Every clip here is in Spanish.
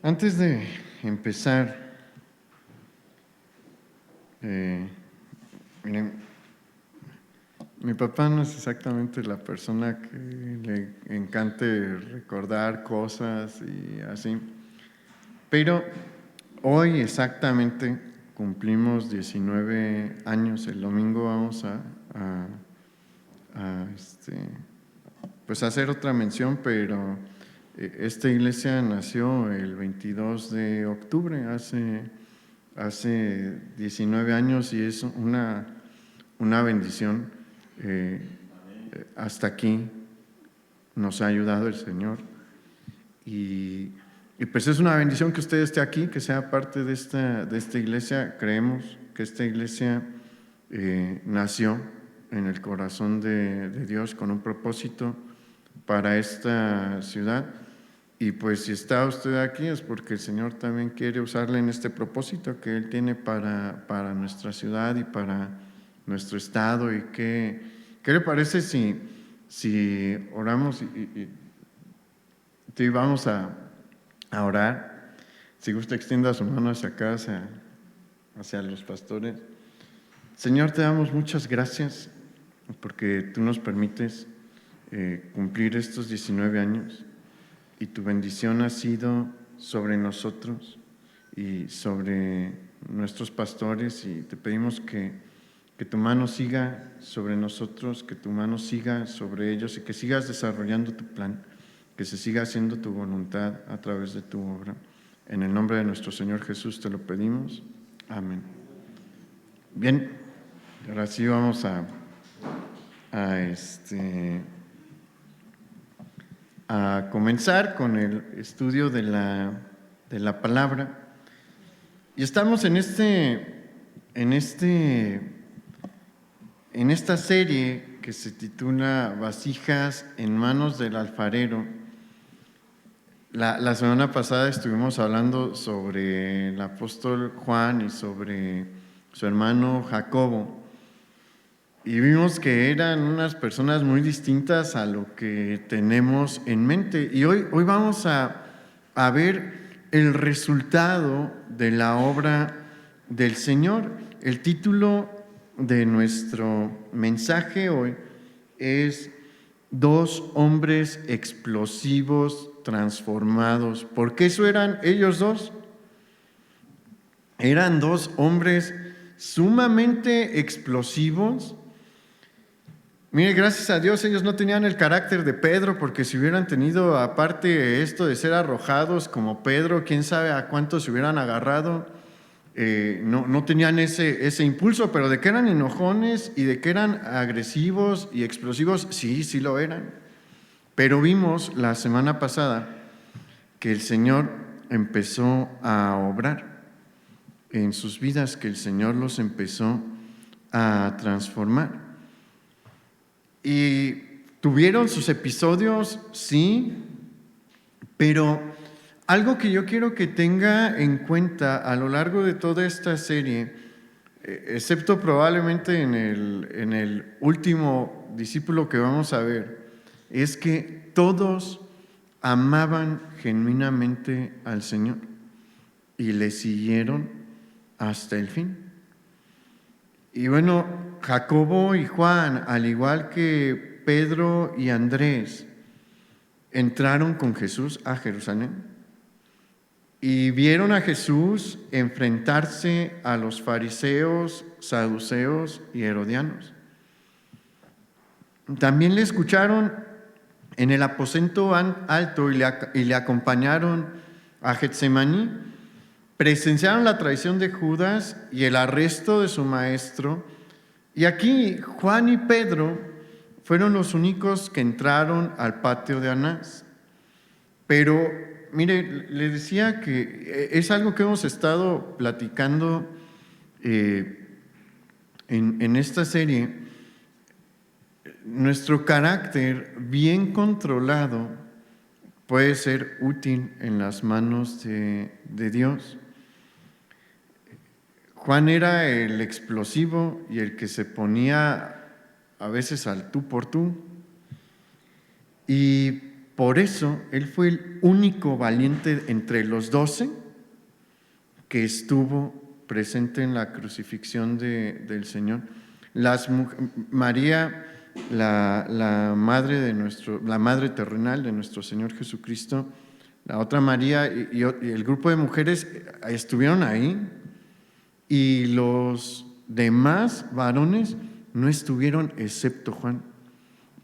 Antes de empezar, miren, mi papá no es exactamente la persona que le encante recordar cosas y así, pero hoy exactamente cumplimos 19 años. El domingo vamos a pues hacer otra mención, pero esta iglesia nació el 22 de octubre, hace 19 años, y es una bendición. Hasta aquí nos ha ayudado el Señor, y pues es una bendición que usted esté aquí, que sea parte de esta iglesia. Creemos que esta iglesia nació en el corazón de Dios con un propósito para esta ciudad, y pues si está usted aquí es porque el Señor también quiere usarle en este propósito que Él tiene para nuestra ciudad y para nuestro estado. ¿Y qué le parece si oramos y vamos a orar? Si gusta, extienda su mano hacia acá, hacia los pastores. Señor, te damos muchas gracias porque tú nos permites cumplir estos 19 años, y tu bendición ha sido sobre nosotros y sobre nuestros pastores, y te pedimos que tu mano siga sobre nosotros, que tu mano siga sobre ellos, y que sigas desarrollando tu plan, que se siga haciendo tu voluntad a través de tu obra. En el nombre de nuestro Señor Jesús te lo pedimos. Amén. Bien, ahora sí vamos a comenzar con el estudio de la palabra. Y estamos en esta serie que se titula Vasijas en manos del alfarero. La semana pasada estuvimos hablando sobre el apóstol Juan y sobre su hermano Jacobo, y vimos que eran unas personas muy distintas a lo que tenemos en mente. Y hoy vamos a ver el resultado de la obra del Señor. El título de nuestro mensaje hoy es Dos hombres explosivos transformados. ¿Por qué eso eran ellos dos? Eran dos hombres sumamente explosivos. Mire, gracias a Dios ellos no tenían el carácter de Pedro, porque si hubieran tenido aparte esto de ser arrojados como Pedro, quién sabe a cuántos se hubieran agarrado. No tenían ese impulso, pero de que eran enojones y de que eran agresivos y explosivos, sí lo eran. Pero vimos la semana pasada que el Señor empezó a obrar en sus vidas, que el Señor los empezó a transformar. Y tuvieron sus episodios, sí, pero algo que yo quiero que tenga en cuenta a lo largo de toda esta serie, excepto probablemente en el último discípulo que vamos a ver, es que todos amaban genuinamente al Señor y le siguieron hasta el fin. Y bueno, Jacobo y Juan, al igual que Pedro y Andrés, entraron con Jesús a Jerusalén y vieron a Jesús enfrentarse a los fariseos, saduceos y herodianos. También le escucharon en el aposento alto y le acompañaron a Getsemaní. Presenciaron la traición de Judas y el arresto de su maestro. Y aquí Juan y Pedro fueron los únicos que entraron al patio de Anás. Pero, mire, le decía que es algo que hemos estado platicando en esta serie. Nuestro carácter bien controlado puede ser útil en las manos de Dios. Juan era el explosivo y el que se ponía a veces al tú por tú. Y Por eso él fue el único valiente entre los 12 que estuvo presente en la crucifixión del Señor. María, la madre terrenal de nuestro Señor Jesucristo, la otra María y el grupo de mujeres estuvieron ahí, y los demás varones no estuvieron excepto Juan,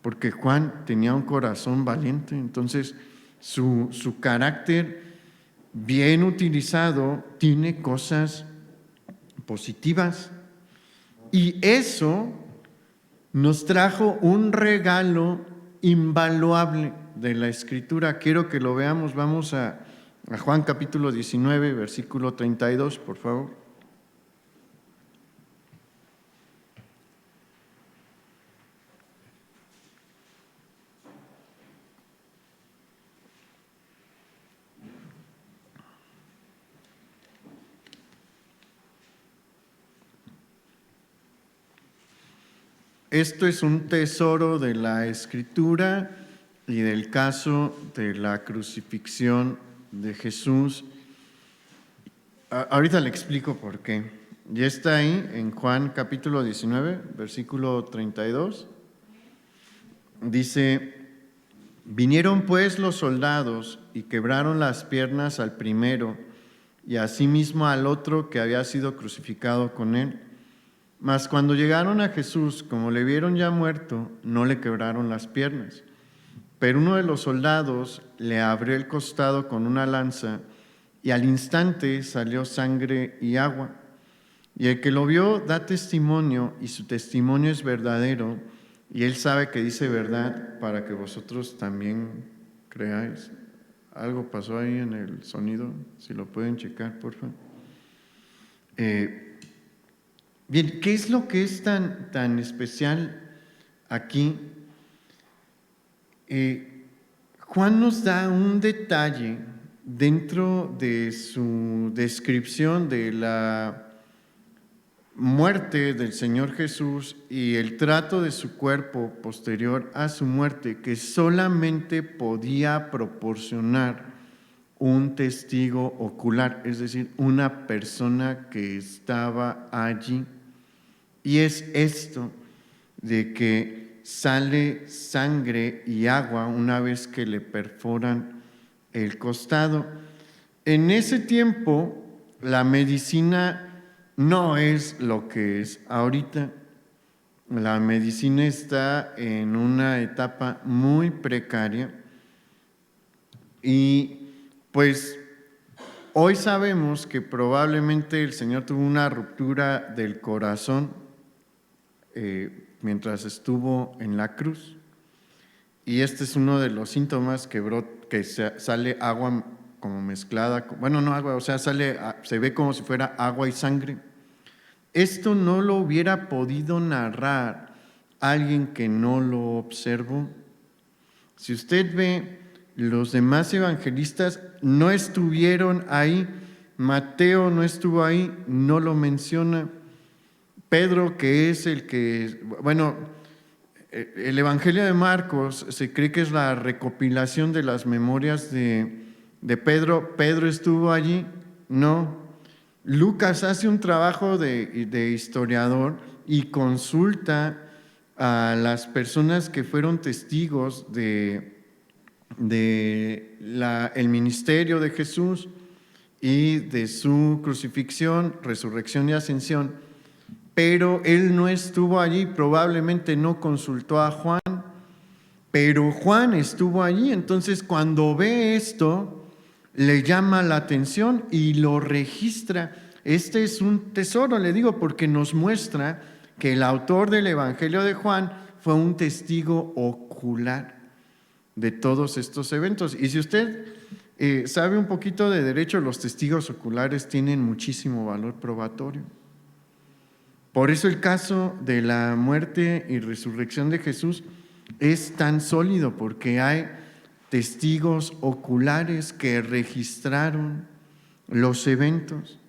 porque Juan tenía un corazón valiente. Entonces su carácter bien utilizado tiene cosas positivas, y eso nos trajo un regalo invaluable de la Escritura. Quiero que lo veamos. Vamos a Juan capítulo 19, versículo 32, por favor. Esto es un tesoro de la Escritura y del caso de la crucifixión de Jesús. Ahorita le explico por qué. Ya está ahí en Juan capítulo 19, versículo 32. Dice: vinieron pues los soldados y quebraron las piernas al primero y asimismo al otro que había sido crucificado con él. Mas cuando llegaron a Jesús, como le vieron ya muerto, no le quebraron las piernas. Pero uno de los soldados le abrió el costado con una lanza, y al instante salió sangre y agua. Y el que lo vio da testimonio, y su testimonio es verdadero, y él sabe que dice verdad, para que vosotros también creáis. Algo pasó ahí en el sonido, si lo pueden checar, por favor. Bien, ¿qué es lo que es tan especial aquí? Juan nos da un detalle dentro de su descripción de la muerte del Señor Jesús y el trato de su cuerpo posterior a su muerte, que solamente podía proporcionar un testigo ocular, es decir, una persona que estaba allí. Y es esto de que sale sangre y agua una vez que le perforan el costado. En ese tiempo, la medicina no es lo que es ahorita. La medicina está en una etapa muy precaria, y pues hoy sabemos que probablemente el Señor tuvo una ruptura del corazón mientras estuvo en la cruz, y este es uno de los síntomas que sale agua como mezclada, bueno, no agua, o sea, se ve como si fuera agua y sangre. Esto no lo hubiera podido narrar alguien que no lo observó. Si usted ve, los demás evangelistas no estuvieron ahí. Mateo no estuvo ahí, no lo menciona. Pedro, que es el Evangelio de Marcos se cree que es la recopilación de las memorias de Pedro. ¿Pedro estuvo allí? No. Lucas hace un trabajo de historiador y consulta a las personas que fueron testigos el ministerio de Jesús y de su crucifixión, resurrección y ascensión. Pero él no estuvo allí, probablemente no consultó a Juan, pero Juan estuvo allí. Entonces, cuando ve esto, le llama la atención y lo registra. Este es un tesoro, le digo, porque nos muestra que el autor del Evangelio de Juan fue un testigo ocular de todos estos eventos. Y si usted sabe un poquito de derecho, los testigos oculares tienen muchísimo valor probatorio. Por eso el caso de la muerte y resurrección de Jesús es tan sólido, porque hay testigos oculares que registraron los eventos.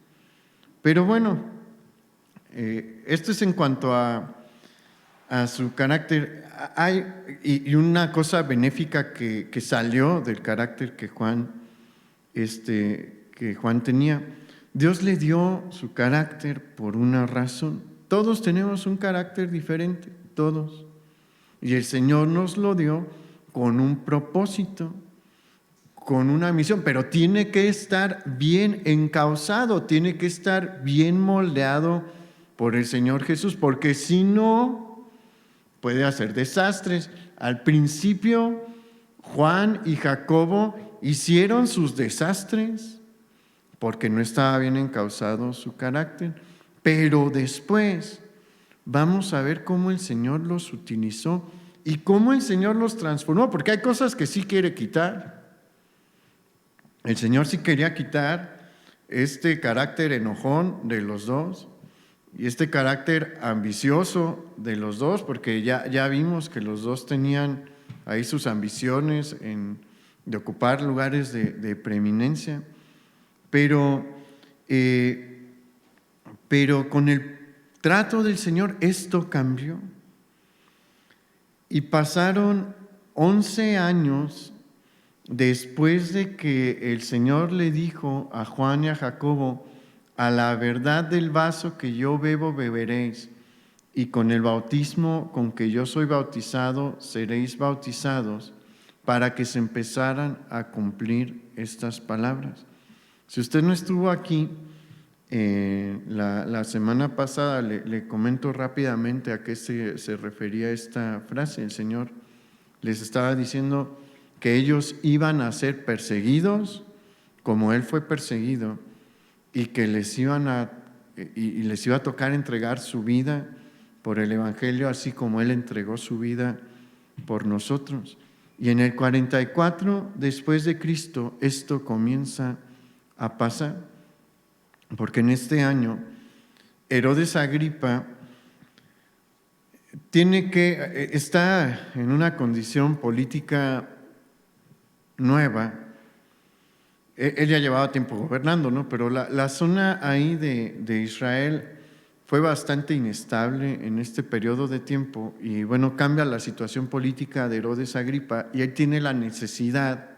Pero bueno, esto es en cuanto a a su carácter. Y una cosa benéfica que salió del carácter que Juan tenía. Dios le dio su carácter por una razón. Todos tenemos un carácter diferente, todos. Y el Señor nos lo dio con un propósito, con una misión, pero tiene que estar bien encauzado, tiene que estar bien moldeado por el Señor Jesús, porque si no, puede hacer desastres. Al principio, Juan y Jacobo hicieron sus desastres porque no estaba bien encauzado su carácter, pero después vamos a ver cómo el Señor los utilizó y cómo el Señor los transformó, porque hay cosas que sí quiere quitar. El Señor sí quería quitar este carácter enojón de los dos y este carácter ambicioso de los dos, porque ya vimos que los dos tenían ahí sus ambiciones de ocupar lugares de preeminencia, pero con el trato del Señor esto cambió. Y pasaron 11 años después de que el Señor le dijo a Juan y a Jacobo: a la verdad del vaso que yo bebo beberéis, y con el bautismo con que yo soy bautizado seréis bautizados, para que se empezaran a cumplir estas palabras. Si usted no estuvo aquí, la semana pasada le comento rápidamente a qué se refería esta frase. El Señor les estaba diciendo que ellos iban a ser perseguidos como Él fue perseguido, y que les iba a tocar entregar su vida por el Evangelio, así como Él entregó su vida por nosotros. Y en el 44 después de Cristo esto comienza a pasar, porque en este año Herodes Agripa está en una condición política nueva. Él ya llevaba tiempo gobernando, ¿no? Pero la zona ahí de Israel fue bastante inestable en este periodo de tiempo, y bueno, cambia la situación política de Herodes Agripa y él tiene la necesidad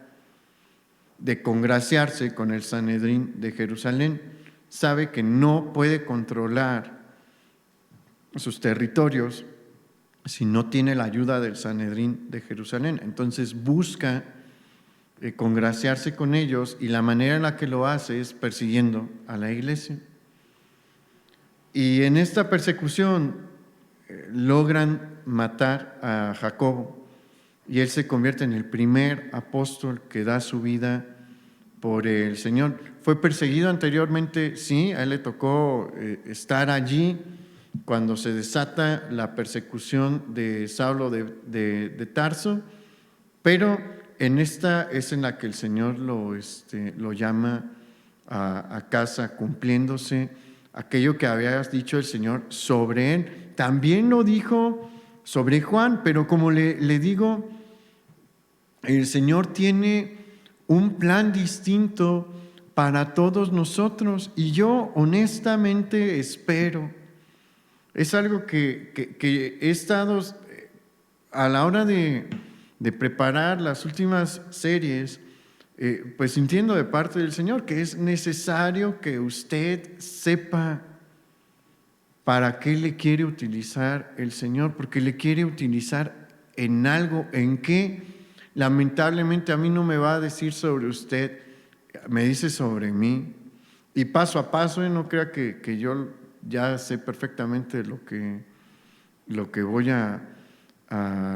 de congraciarse con el Sanedrín de Jerusalén. Sabe que no puede controlar sus territorios si no tiene la ayuda del Sanedrín de Jerusalén. Entonces busca congraciarse con ellos, y la manera en la que lo hace es persiguiendo a la iglesia. Y en esta persecución logran matar a Jacobo, y él se convierte en el primer apóstol que da su vida por el Señor. Fue perseguido anteriormente, sí, a él le tocó estar allí cuando se desata la persecución de Saulo de Tarso, pero en esta es en la que el Señor lo llama a casa, cumpliéndose aquello que había dicho el Señor sobre él. También lo dijo sobre Juan, pero como le digo, el Señor tiene un plan distinto para todos nosotros, y yo honestamente espero, es algo que he estado a la hora de preparar las últimas series, pues sintiendo de parte del Señor que es necesario que usted sepa para qué le quiere utilizar el Señor, porque le quiere utilizar en algo en que lamentablemente a mí no me va a decir sobre usted, me dice sobre mí, y paso a paso. No crea que yo ya sé perfectamente lo que voy a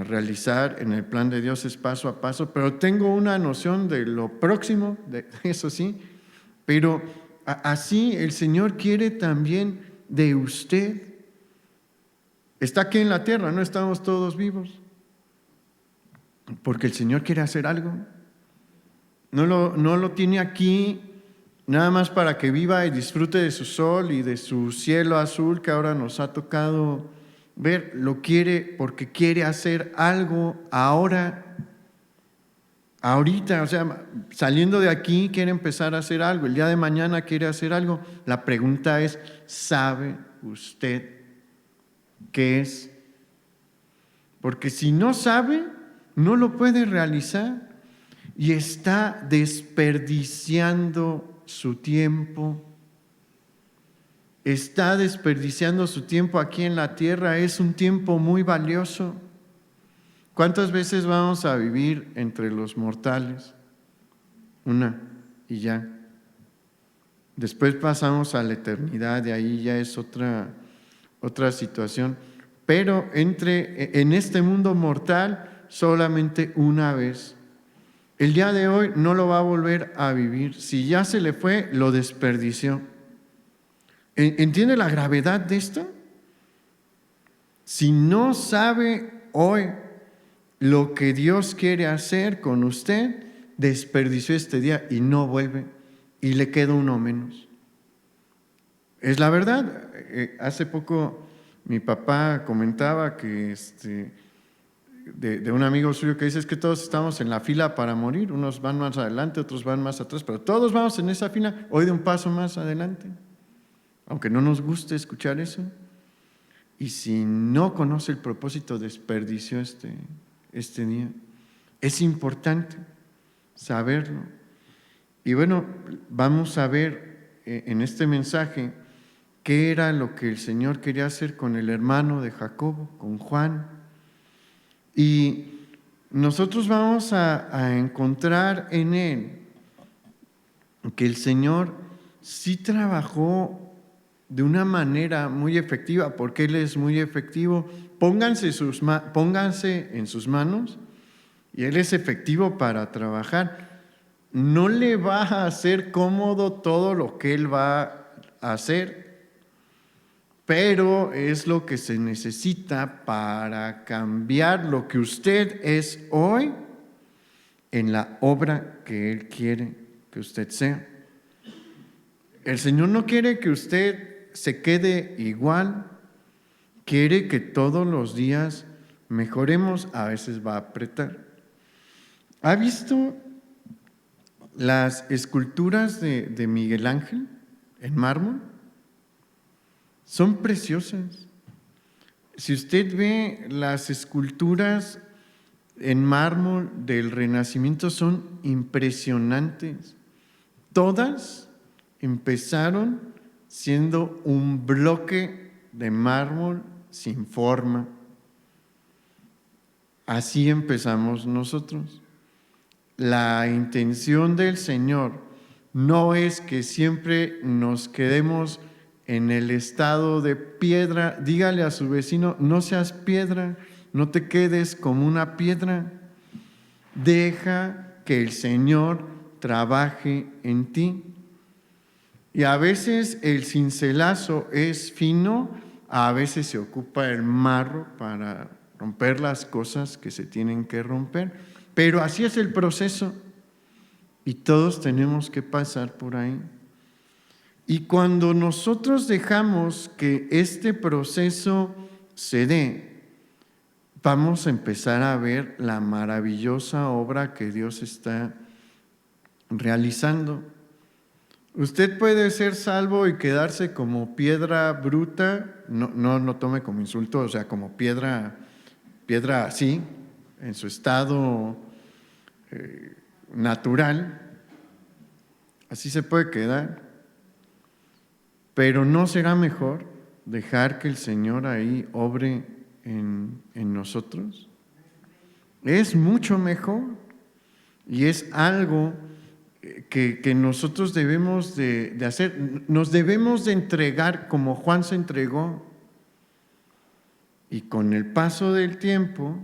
realizar en el plan de Dios, es paso a paso, pero tengo una noción de lo próximo, de eso sí, pero así el Señor quiere también de usted. Está aquí en la tierra, no estamos todos vivos, porque el Señor quiere hacer algo. No lo tiene aquí nada más para que viva y disfrute de su sol y de su cielo azul que ahora nos ha tocado ver. Lo quiere porque quiere hacer algo ahora, ahorita. O sea, saliendo de aquí quiere empezar a hacer algo. El día de mañana quiere hacer algo. La pregunta es, ¿sabe usted qué es porque si no sabe, no lo puede realizar y está desperdiciando su tiempo. Está desperdiciando su tiempo aquí en la tierra. Es un tiempo muy valioso. ¿Cuántas veces vamos a vivir entre los mortales? Una y ya. Después pasamos a la eternidad y ahí ya es otra situación. Pero en este mundo mortal solamente una vez. El día de hoy no lo va a volver a vivir. Si ya se le fue, lo desperdició. ¿Entiende la gravedad de esto? Si no sabe hoy lo que Dios quiere hacer con usted, desperdició este día y no vuelve y le queda uno menos. Es la verdad. Hace poco mi papá comentaba que de un amigo suyo que dice es que todos estamos en la fila para morir, unos van más adelante, otros van más atrás, pero todos vamos en esa fila, hoy de un paso más adelante. Aunque no nos guste escuchar eso, y si no conoce el propósito, desperdició este día. Es importante saberlo. Y bueno, vamos a ver en este mensaje qué era lo que el Señor quería hacer con el hermano de Jacobo, con Juan. Y nosotros vamos a encontrar en él que el Señor sí trabajó de una manera muy efectiva, porque Él es muy efectivo. Pónganse en sus manos y Él es efectivo para trabajar. No le va a hacer cómodo todo lo que Él va a hacer, pero es lo que se necesita para cambiar lo que usted es hoy en la obra que Él quiere que usted sea. El Señor no quiere que usted se quede igual, quiere que todos los días mejoremos. A veces va a apretar. ¿Ha visto las esculturas de Miguel Ángel en mármol? Son preciosas. Si usted ve las esculturas en mármol del Renacimiento, son impresionantes. Todas empezaron siendo un bloque de mármol sin forma. Así empezamos nosotros. La intención del Señor no es que siempre nos quedemos en el estado de piedra. Dígale a su vecino, no seas piedra, no te quedes como una piedra. Deja que el Señor trabaje en ti. Y a veces el cincelazo es fino, a veces se ocupa el marro para romper las cosas que se tienen que romper, pero así es el proceso y todos tenemos que pasar por ahí. Y cuando nosotros dejamos que este proceso se dé, vamos a empezar a ver la maravillosa obra que Dios está realizando. Usted puede ser salvo y quedarse como piedra bruta, no tome como insulto, o sea, como piedra así, en su estado natural, así se puede quedar, pero ¿no será mejor dejar que el Señor ahí obre en nosotros? Es mucho mejor y es algo que nosotros debemos de hacer. Nos debemos de entregar como Juan se entregó, y con el paso del tiempo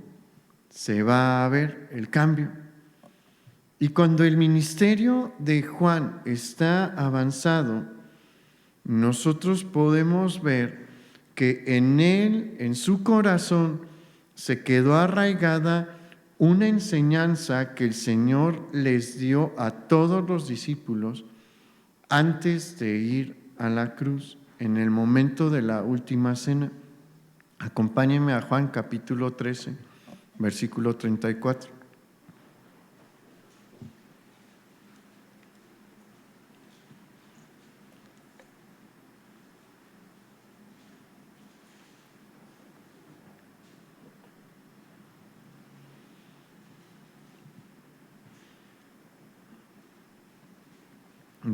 se va a ver el cambio. Y cuando el ministerio de Juan está avanzado, nosotros podemos ver que en él, en su corazón, se quedó arraigada una enseñanza que el Señor les dio a todos los discípulos antes de ir a la cruz, en el momento de la última cena. Acompáñenme a Juan capítulo 13, versículo 34.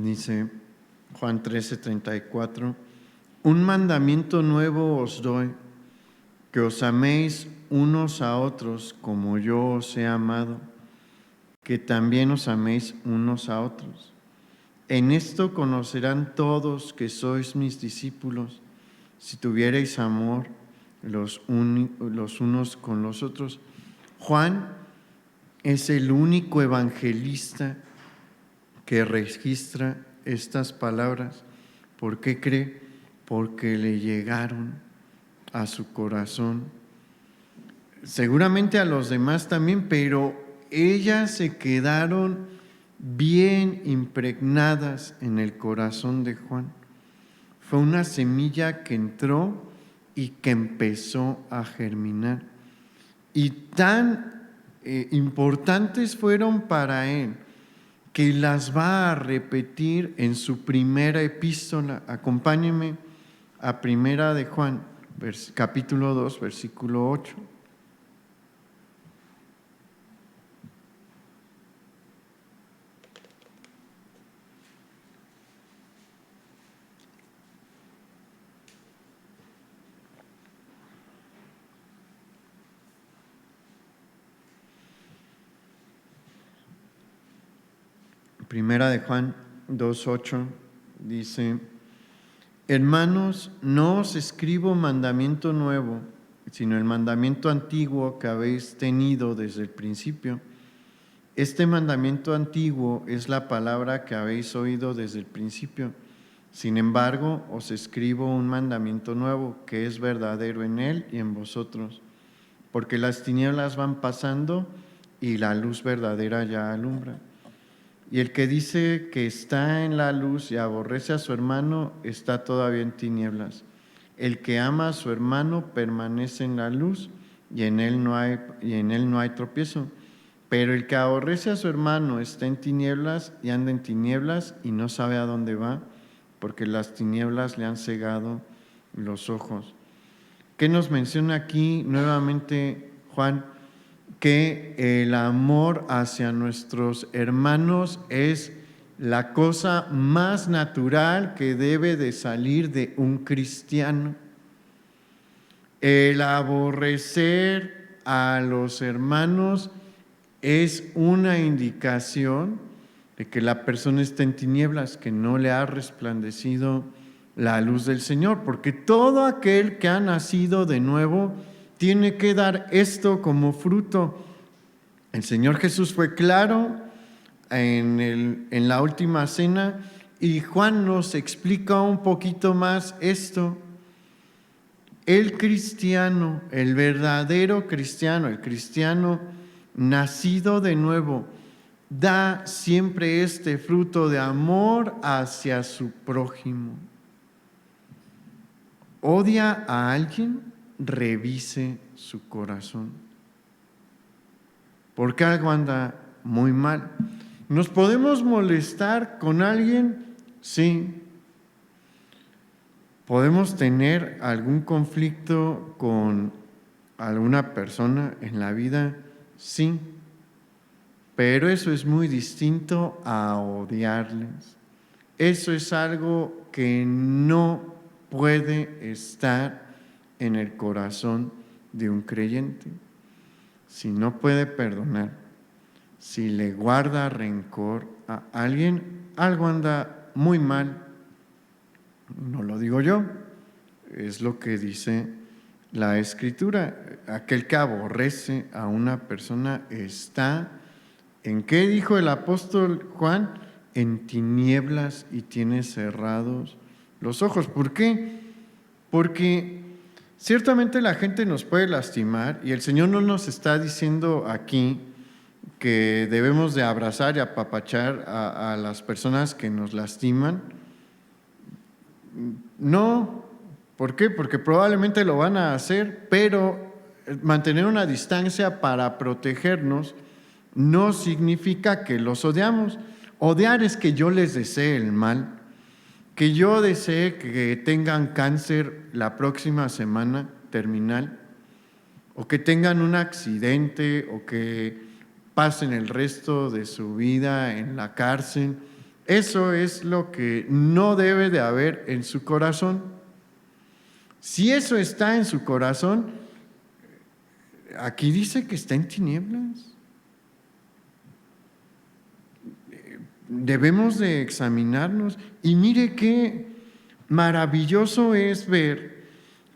Dice Juan 13:34, un mandamiento nuevo os doy, que os améis unos a otros como yo os he amado, que también os améis unos a otros. En esto conocerán todos que sois mis discípulos, si tuviereis amor los unos con los otros. Juan es el único evangelista que registra estas palabras. ¿Por qué cree? Porque le llegaron a su corazón. Seguramente a los demás también, pero ellas se quedaron bien impregnadas en el corazón de Juan. Fue una semilla que entró y que empezó a germinar. Y tan importantes fueron para él que las va a repetir en su primera epístola. Acompáñenme a Primera de Juan, capítulo 2, versículo 8. Primera de Juan 2:8 dice: hermanos, no os escribo mandamiento nuevo, sino el mandamiento antiguo que habéis tenido desde el principio. Este mandamiento antiguo es la palabra que habéis oído desde el principio. Sin embargo, os escribo un mandamiento nuevo, que es verdadero en él y en vosotros, porque las tinieblas van pasando y la luz verdadera ya alumbra. Y el que dice que está en la luz y aborrece a su hermano está todavía en tinieblas. El que ama a su hermano permanece en la luz y en él no hay tropiezo. Pero el que aborrece a su hermano está en tinieblas y anda en tinieblas y no sabe a dónde va, porque las tinieblas le han cegado los ojos. ¿Qué nos menciona aquí nuevamente Juan? Que el amor hacia nuestros hermanos es la cosa más natural que debe de salir de un cristiano. El aborrecer a los hermanos es una indicación de que la persona está en tinieblas, que no le ha resplandecido la luz del Señor, porque todo aquel que ha nacido de nuevo tiene que dar esto como fruto. El Señor Jesús fue claro en la última cena y Juan nos explica un poquito más esto. El cristiano, el verdadero cristiano, el cristiano nacido de nuevo, da siempre este fruto de amor hacia su prójimo. ¿Odia a alguien? Revise su corazón, porque algo anda muy mal. ¿Nos podemos molestar con alguien? Sí. ¿Podemos tener algún conflicto con alguna persona en la vida? Sí. Pero eso es muy distinto a odiarles. Eso es algo que no puede estar en el corazón de un creyente. Si no puede perdonar, si le guarda rencor a alguien, algo anda muy mal. No lo digo yo, es lo que dice la Escritura. Aquel que aborrece a una persona está, ¿en qué dijo el apóstol Juan? En tinieblas y tiene cerrados los ojos. ¿Por qué? Porque ciertamente la gente nos puede lastimar y el Señor no nos está diciendo aquí que debemos de abrazar y apapachar a las personas que nos lastiman. No, ¿por qué? Porque probablemente lo van a hacer, pero mantener una distancia para protegernos no significa que los odiamos. Odiar es que yo les desee el mal, que yo desee que tengan cáncer la próxima semana terminal, o que tengan un accidente, o que pasen el resto de su vida en la cárcel. Eso es lo que no debe de haber en su corazón. Si eso está en su corazón, aquí dice que está en tinieblas. Debemos de examinarnos. Y mire qué maravilloso es ver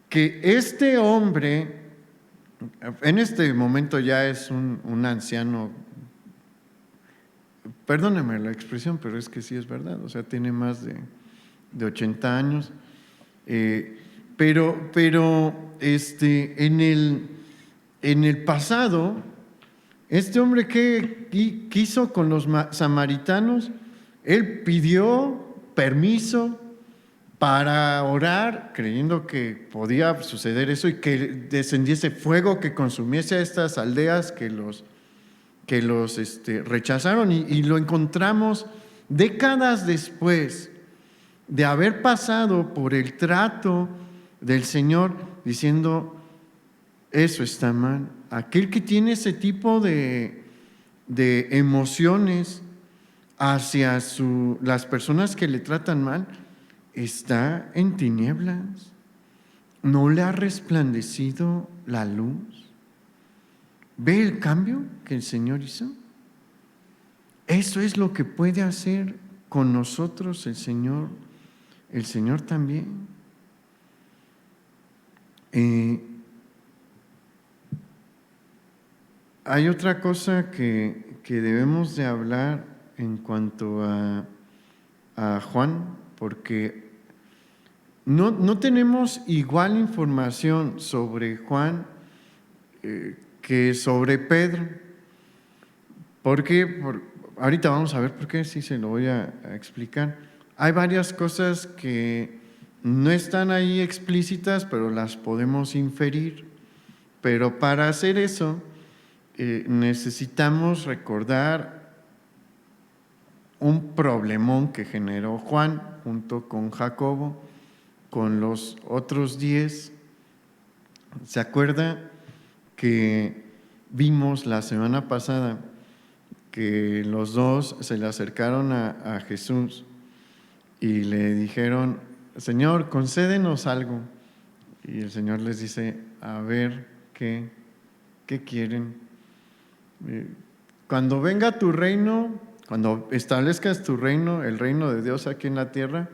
que este hombre, en este momento ya es un anciano, perdóneme la expresión, pero es que sí es verdad, o sea, tiene más de 80 años, pero en el pasado, este hombre que quiso con los samaritanos, él pidió permiso para orar, creyendo que podía suceder eso y que descendiese fuego que consumiese a estas aldeas que los rechazaron, y lo encontramos décadas después de haber pasado por el trato del Señor, diciendo, eso está mal. Aquel que tiene ese tipo de emociones hacia las personas que le tratan mal, está en tinieblas. ¿No le ha resplandecido la luz? ¿Ve el cambio que el Señor hizo? Eso es lo que puede hacer con nosotros el Señor también. Hay otra cosa que debemos de hablar en cuanto a Juan, porque no tenemos igual información sobre Juan que sobre Pedro. ¿Por qué? Ahorita vamos a ver por qué, sí se lo voy a explicar. Hay varias cosas que no están ahí explícitas, pero las podemos inferir. Pero para hacer eso, necesitamos recordar un problemón que generó Juan junto con Jacobo, con los otros 10. ¿Se acuerda que vimos la semana pasada que los dos se le acercaron a Jesús y le dijeron, Señor, concédenos algo? Y el Señor les dice, a ver, ¿qué quieren? Cuando venga tu reino, cuando establezcas tu reino, el reino de Dios aquí en la tierra,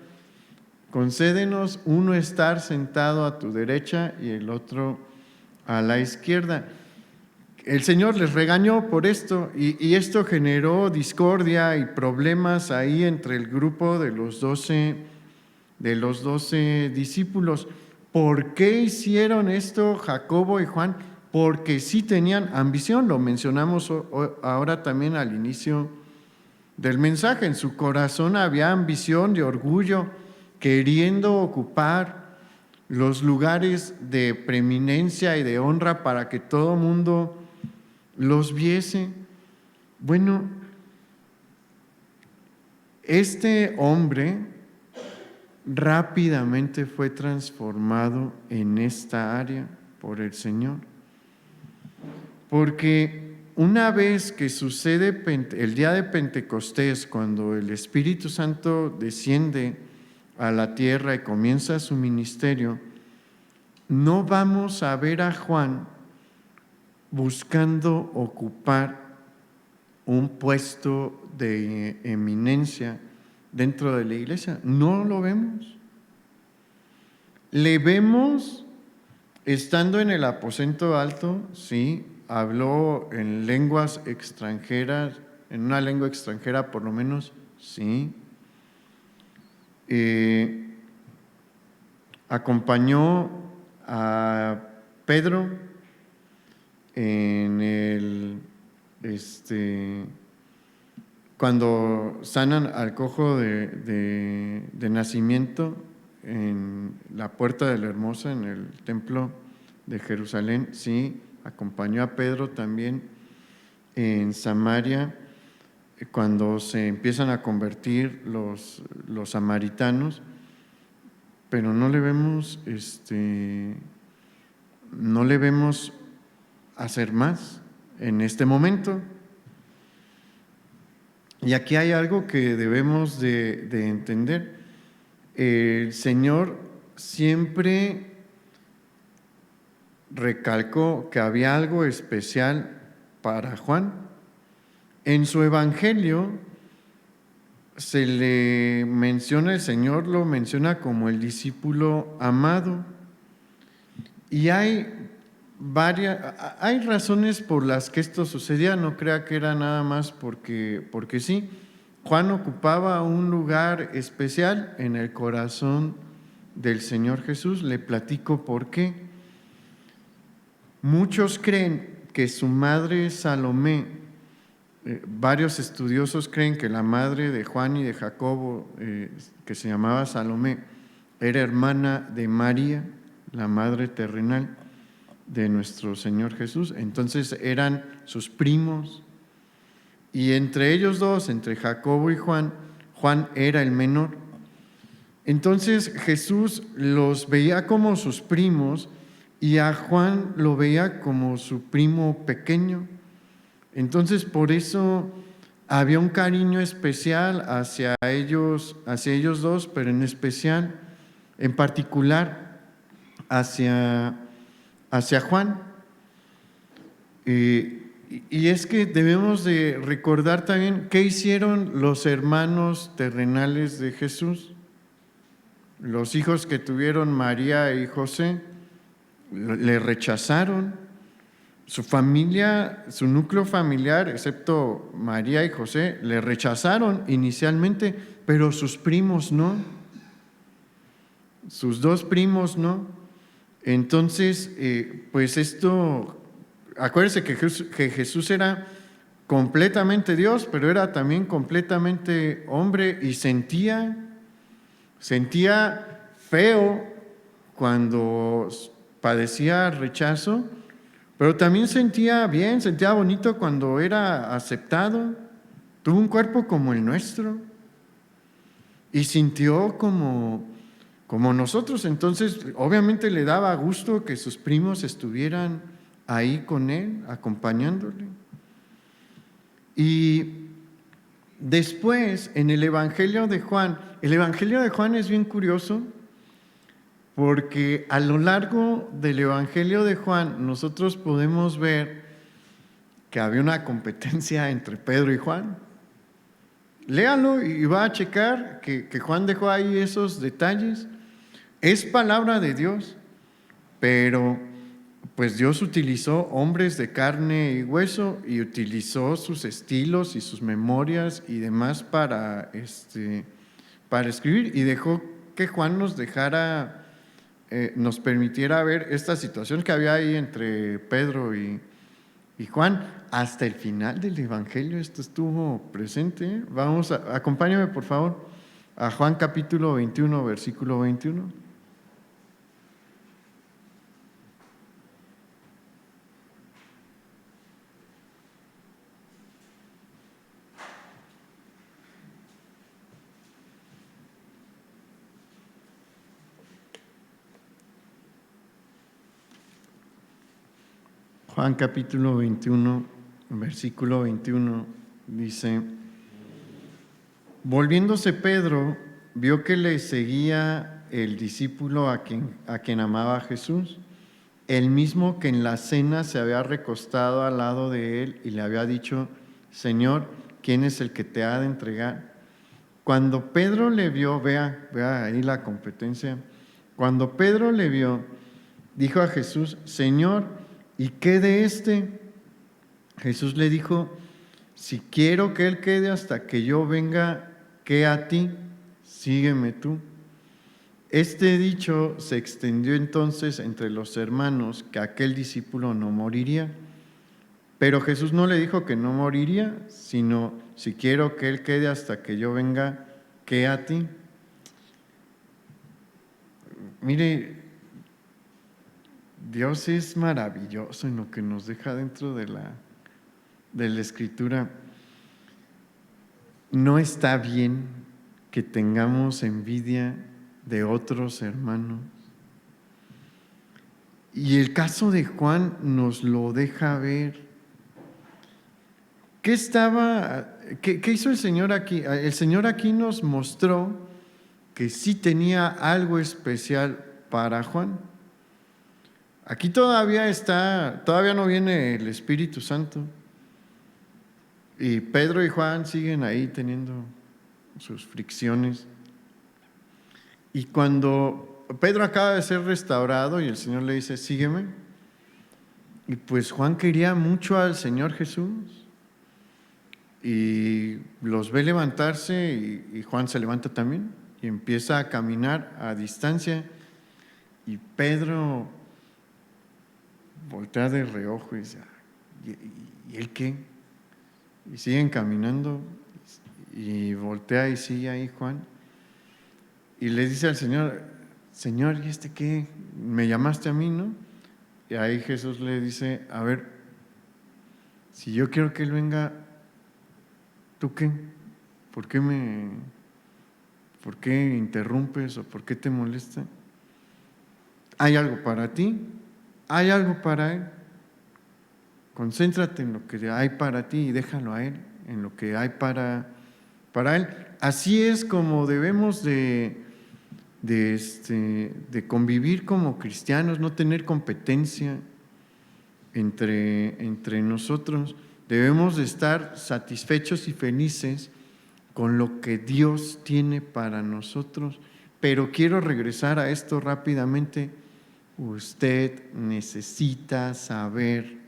concédenos uno estar sentado a tu derecha y el otro a la izquierda. El Señor les regañó por esto y esto generó discordia y problemas ahí entre el grupo de los 12 discípulos. ¿Por qué hicieron esto Jacobo y Juan? Porque sí tenían ambición, lo mencionamos ahora también al inicio del mensaje. En su corazón había ambición de orgullo, queriendo ocupar los lugares de preeminencia y de honra para que todo mundo los viese. Bueno, este hombre rápidamente fue transformado en esta área por el Señor, porque una vez que sucede el día de Pentecostés, cuando el Espíritu Santo desciende a la tierra y comienza su ministerio, no vamos a ver a Juan buscando ocupar un puesto de eminencia dentro de la iglesia. No lo vemos. Le vemos estando en el aposento alto, sí, habló en lenguas extranjeras, en una lengua extranjera por lo menos, sí. Acompañó a Pedro en cuando sanan al cojo de nacimiento en la Puerta de la Hermosa, en el templo de Jerusalén, sí, acompañó a Pedro también en Samaria, cuando se empiezan a convertir los samaritanos, pero no le vemos hacer más en este momento. Y aquí hay algo que debemos de entender. El Señor siempre recalcó que había algo especial para Juan. En su evangelio se le menciona, el Señor lo menciona como el discípulo amado. Y hay razones por las que esto sucedía, no crea que era nada más porque sí. Juan ocupaba un lugar especial en el corazón del Señor Jesús. Le platico por qué. Muchos creen que su madre Salomé, varios estudiosos creen que la madre de Juan y de Jacobo, que se llamaba Salomé, era hermana de María, la madre terrenal de nuestro Señor Jesús. Entonces eran sus primos, y entre ellos dos, entre Jacobo y Juan, Juan era el menor. Entonces Jesús los veía como sus primos y a Juan lo veía como su primo pequeño. Entonces por eso había un cariño especial hacia ellos dos, pero en particular hacia Juan. Y es que debemos de recordar también qué hicieron los hermanos terrenales de Jesús. Los hijos que tuvieron María y José le rechazaron. Su familia, su núcleo familiar, excepto María y José, le rechazaron inicialmente, pero sus primos no. Sus dos primos no. Entonces, pues esto, acuérdense que Jesús era completamente Dios, pero era también completamente hombre y sentía feo cuando padecía rechazo, pero también sentía bien, sentía bonito cuando era aceptado. Tuvo un cuerpo como el nuestro y sintió como nosotros. Entonces, obviamente le daba gusto que sus primos estuvieran ahí con él, acompañándole. Y después, en el Evangelio de Juan es bien curioso porque a lo largo del Evangelio de Juan nosotros podemos ver que había una competencia entre Pedro y Juan. Léalo y va a checar que Juan dejó ahí esos detalles. Es palabra de Dios, pero pues Dios utilizó hombres de carne y hueso y utilizó sus estilos y sus memorias y demás para escribir, y dejó que Juan nos permitiera ver esta situación que había ahí entre Pedro y Juan. Hasta el final del Evangelio esto estuvo presente. Acompáñame por favor a Juan capítulo 21, versículo 21. Juan capítulo 21, versículo 21 dice: volviéndose Pedro, vio que le seguía el discípulo a quien amaba Jesús, el mismo que en la cena se había recostado al lado de él y le había dicho: Señor, ¿quién es el que te ha de entregar? Cuando Pedro le vio, vea ahí la competencia. Cuando Pedro le vio, dijo a Jesús: Señor, ¿y qué de este? Jesús le dijo: si quiero que él quede hasta que yo venga, ¿qué a ti? Sígueme tú. Este dicho se extendió entonces entre los hermanos que aquel discípulo no moriría. Pero Jesús no le dijo que no moriría, sino: si quiero que él quede hasta que yo venga, ¿qué a ti? Mire, Dios es maravilloso en lo que nos deja dentro de la Escritura. No está bien que tengamos envidia de otros hermanos. Y el caso de Juan nos lo deja ver. ¿Qué hizo el Señor aquí? El Señor aquí nos mostró que sí tenía algo especial para Juan. Aquí todavía no viene el Espíritu Santo. Y Pedro y Juan siguen ahí teniendo sus fricciones. Y cuando Pedro acaba de ser restaurado y el Señor le dice, sígueme, y pues Juan quería mucho al Señor Jesús. Y los ve levantarse y Juan se levanta también y empieza a caminar a distancia. Y Pedro voltea de reojo y dice, ¿y él qué? Y siguen caminando y voltea y sigue ahí Juan. Y le dice al Señor, Señor, ¿y este qué? Me llamaste a mí, ¿no? Y ahí Jesús le dice, a ver, si yo quiero que él venga, ¿tú qué? ¿Por qué interrumpes o por qué te molesta? ¿Hay algo para ti? ¿Hay algo para él? Concéntrate en lo que hay para ti y déjalo a él, en lo que hay para él. Así es como debemos de convivir como cristianos, no tener competencia entre nosotros. Debemos de estar satisfechos y felices con lo que Dios tiene para nosotros. Pero quiero regresar a esto rápidamente. Usted necesita saber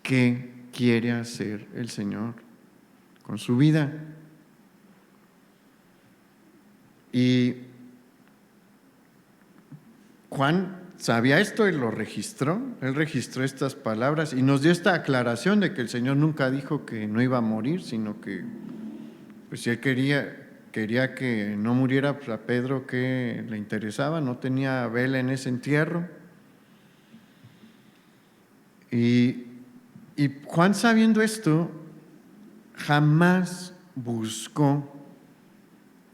qué quiere hacer el Señor con su vida. Y Juan sabía esto y lo registró. Él registró estas palabras y nos dio esta aclaración de que el Señor nunca dijo que no iba a morir, sino que pues si él quería que no muriera, pues a Pedro que le interesaba, no tenía vela en ese entierro. Y Juan, sabiendo esto, jamás buscó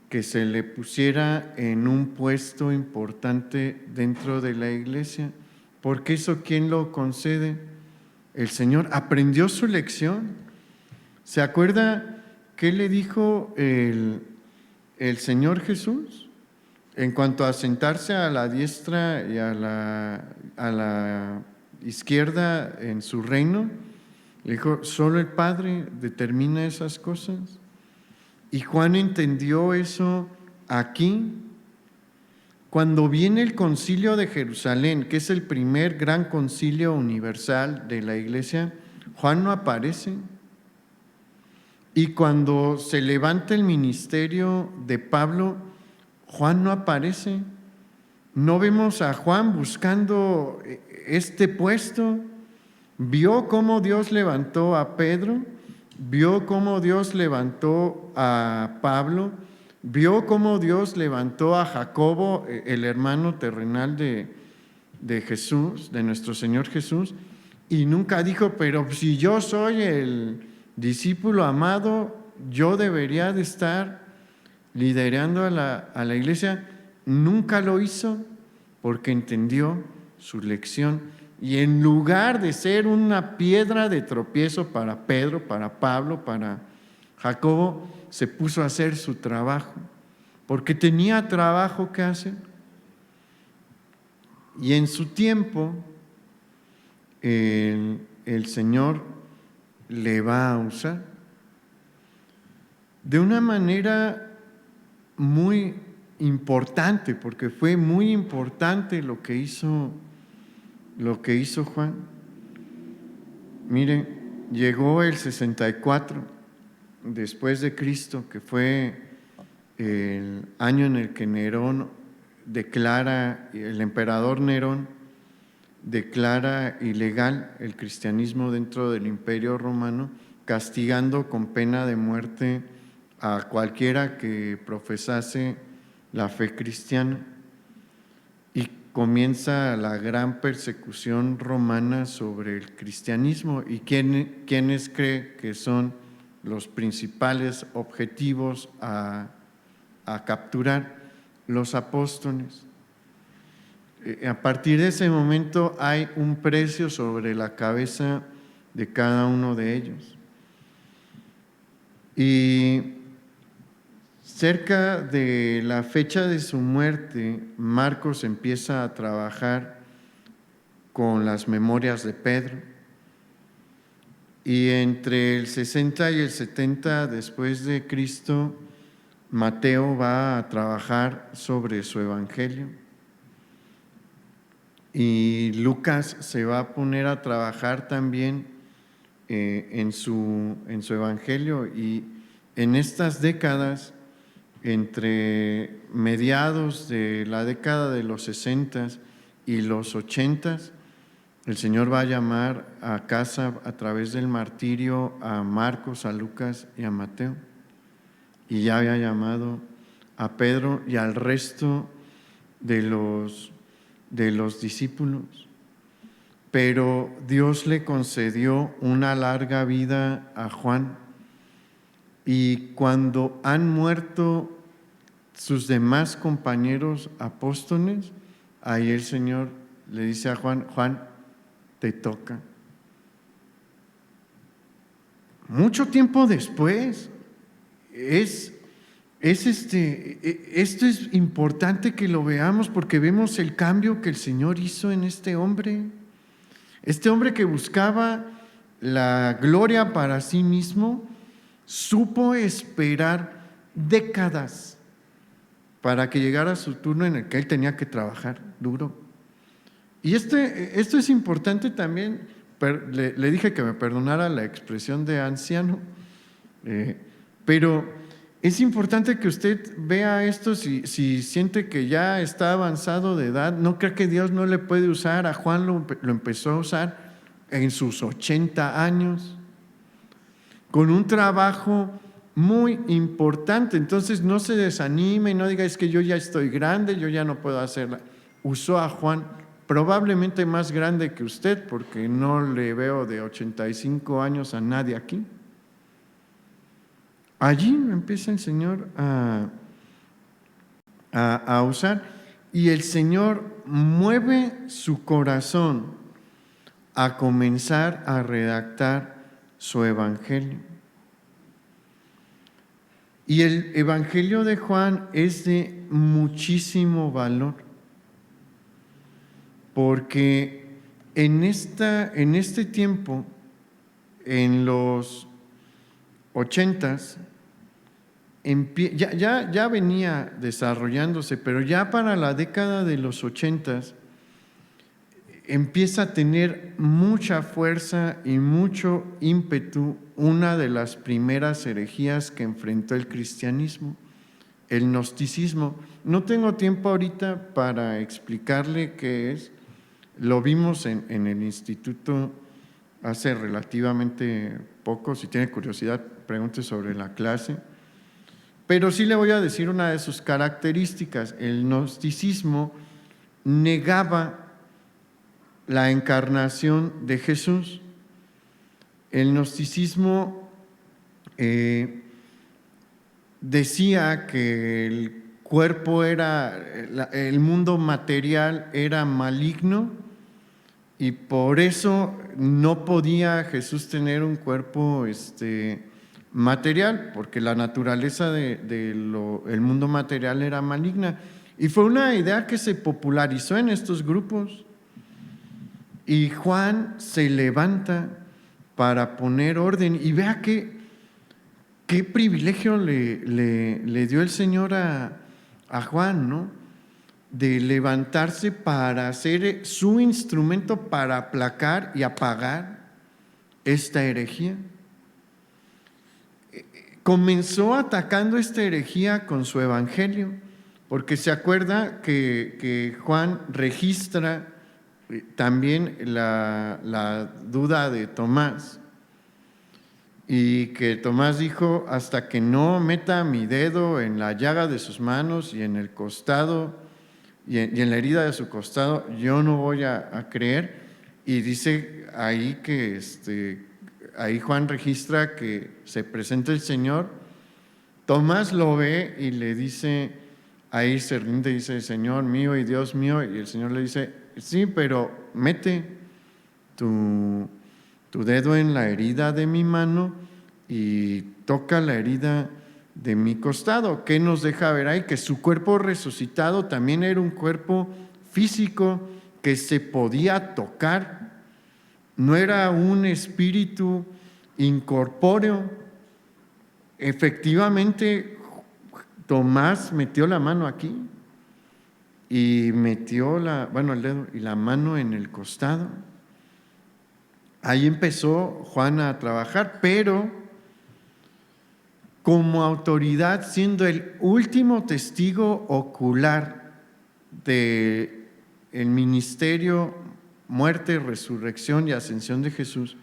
que se le pusiera en un puesto importante dentro de la iglesia, porque eso, ¿quién lo concede? El Señor. Aprendió su lección. ¿Se acuerda qué le dijo el Señor Jesús en cuanto a sentarse a la diestra y a la izquierda en su reino? Le dijo, solo el Padre determina esas cosas. Y Juan entendió eso aquí. Cuando viene el concilio de Jerusalén, que es el primer gran concilio universal de la iglesia, Juan no aparece. Y cuando se levanta el ministerio de Pablo, Juan no aparece. No vemos a Juan buscando este puesto. Vio cómo Dios levantó a Pedro, vio cómo Dios levantó a Pablo, vio cómo Dios levantó a Jacobo, el hermano terrenal de Jesús, de nuestro Señor Jesús, y nunca dijo, pero si yo soy el discípulo amado, yo debería de estar liderando a la iglesia. Nunca lo hizo porque entendió su lección. Y en lugar de ser una piedra de tropiezo para Pedro, para Pablo, para Jacobo, se puso a hacer su trabajo, porque tenía trabajo que hacer. Y en su tiempo, el Señor le va a usar de una manera muy importante, porque fue muy importante lo que hizo Juan. Miren, llegó el 64 después de Cristo, que fue el año en el que el emperador Nerón declara ilegal el cristianismo dentro del Imperio Romano, castigando con pena de muerte a cualquiera que profesase la fe cristiana. Comienza la gran persecución romana sobre el cristianismo. ¿Y quiénes cree que son los principales objetivos a capturar? Los apóstoles. A partir de ese momento hay un precio sobre la cabeza de cada uno de ellos. Y cerca de la fecha de su muerte, Marcos empieza a trabajar con las memorias de Pedro. Y entre el 60 y el 70 después de Cristo, Mateo va a trabajar sobre su evangelio. Y Lucas se va a poner a trabajar también en su evangelio. Y en estas décadas, entre mediados de la década de los 60 y los 80, el Señor va a llamar a casa a través del martirio a Marcos, a Lucas y a Mateo. Y ya había llamado a Pedro y al resto de los discípulos. Pero Dios le concedió una larga vida a Juan. Y cuando han muerto sus demás compañeros apóstoles, ahí el Señor le dice a Juan: Juan, te toca. Mucho tiempo después, esto es importante que lo veamos, porque vemos el cambio que el Señor hizo en este hombre. Este hombre que buscaba la gloria para sí mismo, supo esperar décadas para que llegara su turno en el que él tenía que trabajar duro. Y esto es importante también. Le dije que me perdonara la expresión de anciano, pero es importante que usted vea esto. Si siente que ya está avanzado de edad, no crea que Dios no le puede usar. A Juan lo empezó a usar en sus 80 años, con un trabajo muy importante. Entonces no se desanime y no diga: es que yo ya estoy grande, yo ya no puedo hacerla. Usó a Juan, probablemente más grande que usted, porque no le veo de 85 años a nadie aquí. Allí empieza el Señor a usar, y el Señor mueve su corazón a comenzar a redactar su evangelio. Y el evangelio de Juan es de muchísimo valor, porque en este tiempo, en los 80s, ya venía desarrollándose, pero ya para la década de los 80s empieza a tener mucha fuerza y mucho ímpetu una de las primeras herejías que enfrentó el cristianismo, el gnosticismo. No tengo tiempo ahorita para explicarle qué es. Lo vimos en el instituto hace relativamente poco. Si tiene curiosidad, pregunte sobre la clase. Pero sí le voy a decir una de sus características. El gnosticismo negaba la encarnación de Jesús. El gnosticismo decía que el cuerpo el mundo material era maligno, y por eso no podía Jesús tener un cuerpo material, porque la naturaleza del mundo material era maligna. Y fue una idea que se popularizó en estos grupos. Y Juan se levanta para poner orden, y vea qué privilegio le dio el Señor a Juan, ¿no? De levantarse para ser su instrumento para aplacar y apagar esta herejía. Comenzó atacando esta herejía con su evangelio, porque se acuerda que Juan registra también la duda de Tomás, y que Tomás dijo: hasta que no meta mi dedo en la llaga de sus manos y en el costado y en la herida de su costado, yo no voy a creer. Y dice ahí que ahí Juan registra que se presenta el Señor. Tomás lo ve y le dice, ahí se rinde y dice: Señor mío y Dios mío. Y el Señor le dice: sí, pero mete tu dedo en la herida de mi mano y toca la herida de mi costado. ¿Qué nos deja ver ahí? Que su cuerpo resucitado también era un cuerpo físico que se podía tocar. No era un espíritu incorpóreo. Efectivamente, Tomás metió la mano aquí y metió el dedo y la mano en el costado. Ahí empezó Juan a trabajar, pero como autoridad, siendo el último testigo ocular del ministerio, muerte, resurrección y ascensión de Jesús,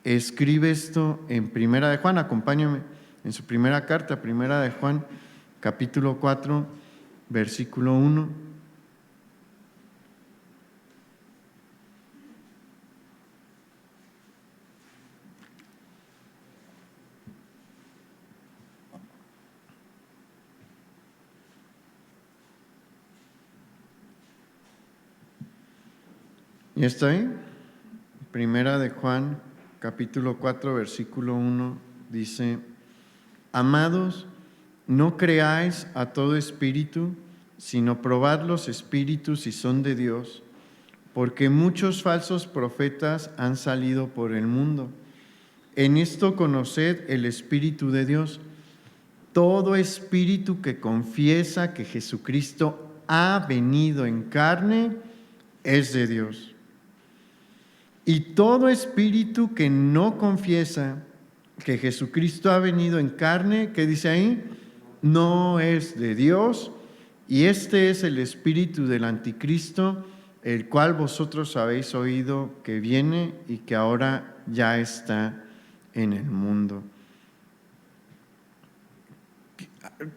escribe esto en Primera de Juan. Acompáñame en su primera carta, Primera de Juan, capítulo 4, versículo 1. ¿Y está ahí? Primera de Juan, capítulo 4, versículo 1, dice: Amados, no creáis a todo espíritu, sino probad los espíritus si son de Dios, porque muchos falsos profetas han salido por el mundo. En esto conoced el Espíritu de Dios. Todo espíritu que confiesa que Jesucristo ha venido en carne es de Dios. Y todo espíritu que no confiesa que Jesucristo ha venido en carne, ¿qué dice ahí? No es de Dios. Y este es el espíritu del anticristo, el cual vosotros habéis oído que viene y que ahora ya está en el mundo.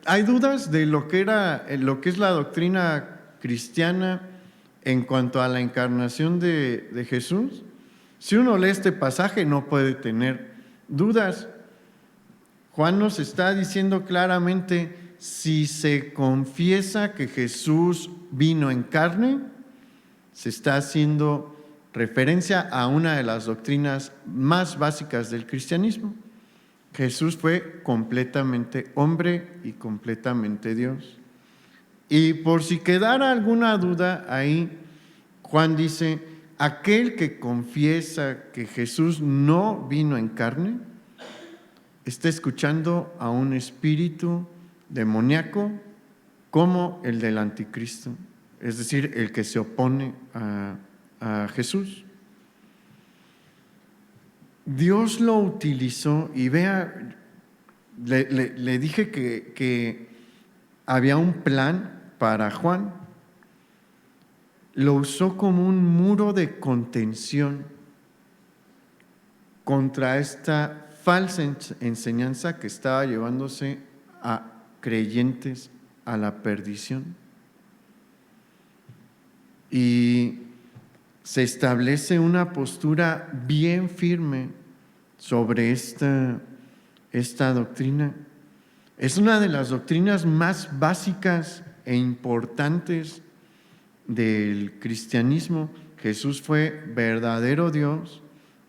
¿Hay dudas de lo que es la doctrina cristiana en cuanto a la encarnación de Jesús? Si uno lee este pasaje no puede tener dudas. Juan nos está diciendo claramente, si se confiesa que Jesús vino en carne, se está haciendo referencia a una de las doctrinas más básicas del cristianismo. Jesús fue completamente hombre y completamente Dios. Y por si quedara alguna duda ahí, Juan dice: aquel que confiesa que Jesús no vino en carne, está escuchando a un espíritu demoníaco como el del anticristo, es decir, el que se opone a Jesús. Dios lo utilizó y vea, le dije que había un plan para Juan. Lo usó como un muro de contención contra esta falsa enseñanza que estaba llevándose a creyentes a la perdición. Y se establece una postura bien firme sobre esta doctrina. Es una de las doctrinas más básicas e importantes del cristianismo. Jesús fue verdadero Dios,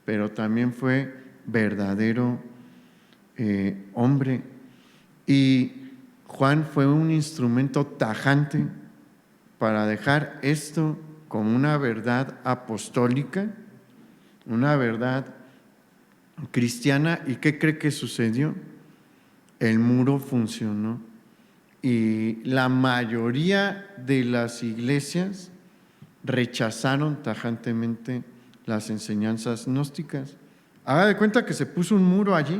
pero también fue verdadero hombre. Y Juan fue un instrumento tajante para dejar esto como una verdad apostólica, una verdad cristiana. ¿Y qué cree que sucedió? El muro funcionó y la mayoría de las iglesias rechazaron tajantemente las enseñanzas gnósticas. Haga de cuenta que se puso un muro allí.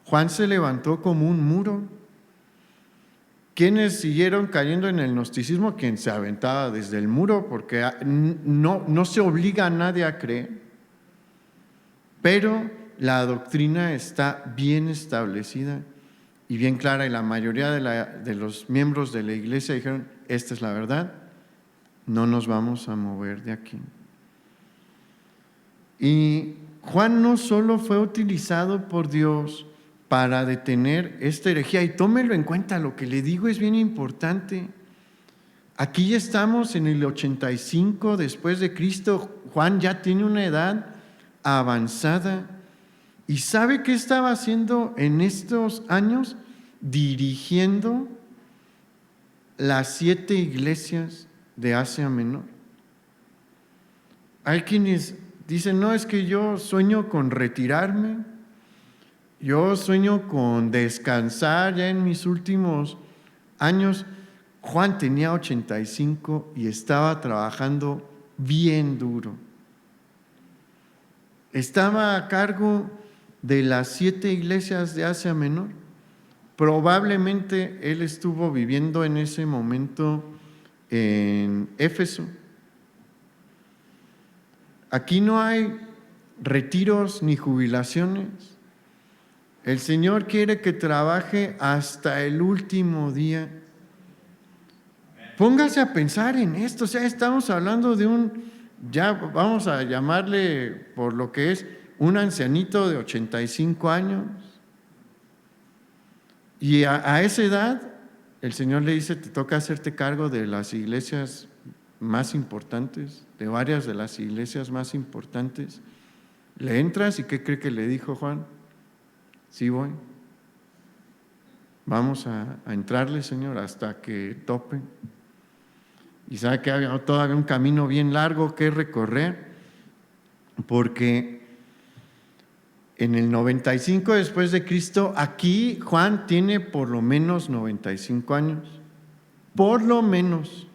Juan se levantó como un muro. ¿Quiénes siguieron cayendo en el gnosticismo? Quien se aventaba desde el muro, porque no se obliga a nadie a creer, pero la doctrina está bien establecida y bien clara, y la mayoría de los miembros de la iglesia dijeron: esta es la verdad, no nos vamos a mover de aquí. Y Juan no solo fue utilizado por Dios para detener esta herejía, y tómelo en cuenta, lo que le digo es bien importante. Aquí ya estamos en el 85 después de Cristo. Juan ya tiene una edad avanzada ¿Y sabe qué estaba haciendo en estos años? Dirigiendo las 7 iglesias de Asia Menor. Hay quienes dicen, no, es que yo sueño con retirarme, yo sueño con descansar ya en mis últimos años. Juan tenía 85 y estaba trabajando bien duro. Estaba a cargo de las 7 iglesias de Asia Menor. Probablemente él estuvo viviendo en ese momento en Éfeso. Aquí no hay retiros ni jubilaciones. El Señor quiere que trabaje hasta el último día. Póngase a pensar en esto, o sea, estamos hablando de ya vamos a llamarle por lo que es, un ancianito de 85 años. Y a esa edad, el Señor le dice, te toca hacerte cargo de las iglesias más importantes, de varias de las iglesias más importantes. Le entras y ¿qué cree que le dijo Juan? Sí voy. Vamos a entrarle, Señor, hasta que tope. Y sabe que había todavía un camino bien largo que recorrer, porque en el 95 después de Cristo, aquí Juan tiene por lo menos 95 años, por lo menos.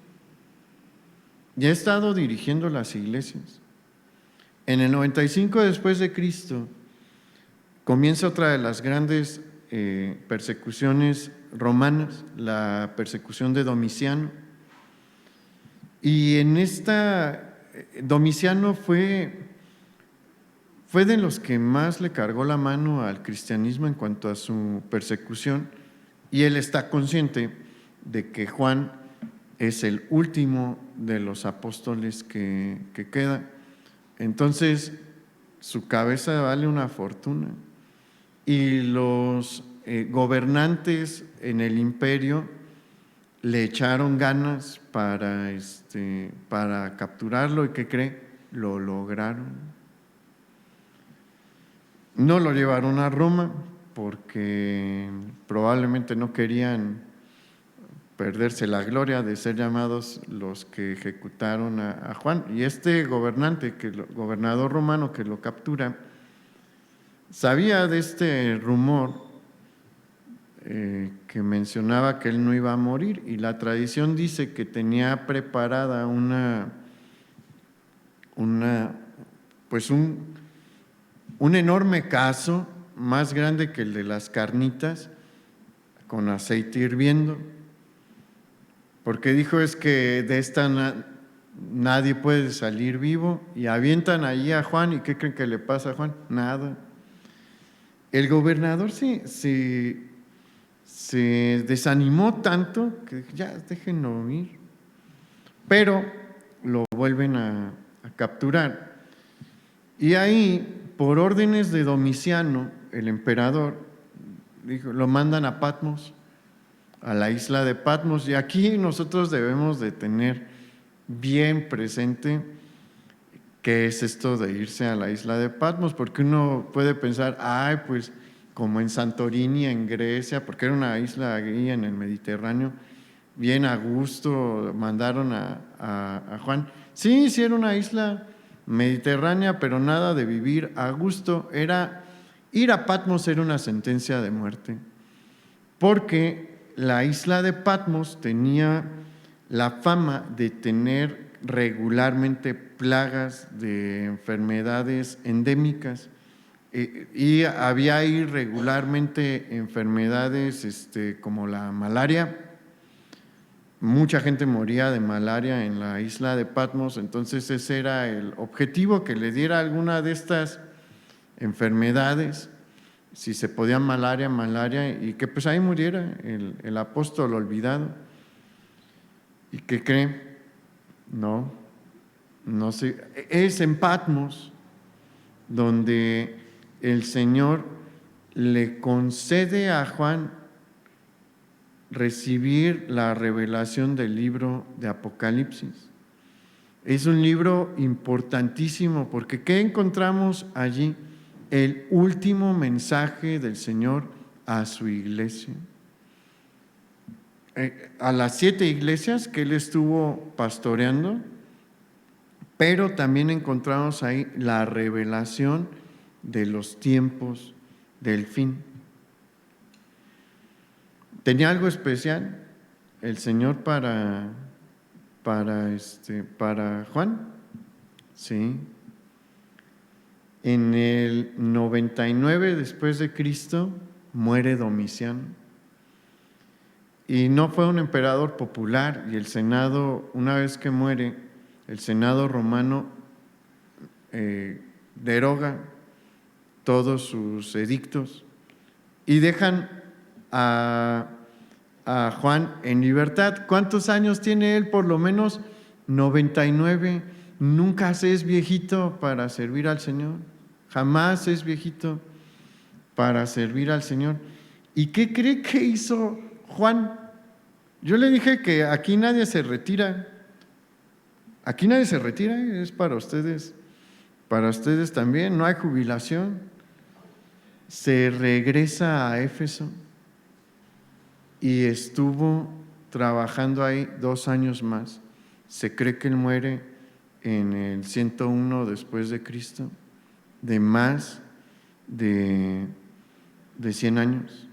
Ya ha estado dirigiendo las iglesias. En el 95 después de Cristo comienza otra de las grandes persecuciones romanas, la persecución de Domiciano. Y en esta, Domiciano fue de los que más le cargó la mano al cristianismo en cuanto a su persecución, y él está consciente de que Juan es el último de los apóstoles que queda. Entonces, su cabeza vale una fortuna. Y los gobernantes en el imperio le echaron ganas para capturarlo, y ¿qué cree? Lo lograron. No lo llevaron a Roma porque probablemente no querían perderse la gloria de ser llamados los que ejecutaron a Juan. Y este gobernador romano que lo captura, sabía de este rumor que mencionaba que él no iba a morir, y la tradición dice que tenía preparada pues un enorme cazo, más grande que el de las carnitas, con aceite hirviendo, porque dijo, es que de esta nadie puede salir vivo, y avientan allí a Juan, y ¿qué creen que le pasa a Juan? Nada. El gobernador se desanimó tanto que dijo, ya, déjenlo ir, pero lo vuelven a capturar. Y ahí, por órdenes de Domiciano, el emperador, lo mandan a Patmos, a la isla de Patmos. Y aquí nosotros debemos de tener bien presente qué es esto de irse a la isla de Patmos, porque uno puede pensar, ay, pues como en Santorini, en Grecia, porque era una isla ahí en el Mediterráneo, bien a gusto, mandaron a Juan. Sí, sí era una isla mediterránea, pero nada de vivir a gusto. Ir a Patmos era una sentencia de muerte, porque la isla de Patmos tenía la fama de tener regularmente plagas de enfermedades endémicas, y había ahí regularmente enfermedades como la malaria. Mucha gente moría de malaria en la isla de Patmos, entonces ese era el objetivo, que le diera alguna de estas enfermedades, si se podía malaria, y que pues ahí muriera el apóstol olvidado. ¿Y qué cree? No sé, es en Patmos donde el Señor le concede a Juan recibir la revelación del libro de Apocalipsis. Es un libro importantísimo, porque ¿qué encontramos allí? el último mensaje del Señor a su iglesia. A las 7 iglesias que él estuvo pastoreando, pero también encontramos ahí la revelación de los tiempos del fin. Tenía algo especial el Señor para Juan, sí. En el 99 después de Cristo muere Domiciano. Y no fue un emperador popular, y el Senado, una vez que muere, el Senado romano deroga todos sus edictos y dejan a Juan en libertad. ¿Cuántos años tiene él? Por lo menos 99. Nunca se es viejito para servir al Señor. Jamás es viejito para servir al Señor. ¿Y qué cree que hizo Juan? Yo le dije que aquí nadie se retira. Aquí nadie se retira, es para ustedes. Para ustedes también, no hay jubilación. Se regresa a Éfeso y estuvo trabajando ahí 2 años más. Se cree que él muere en el 101 después de Cristo, de más de 100 años.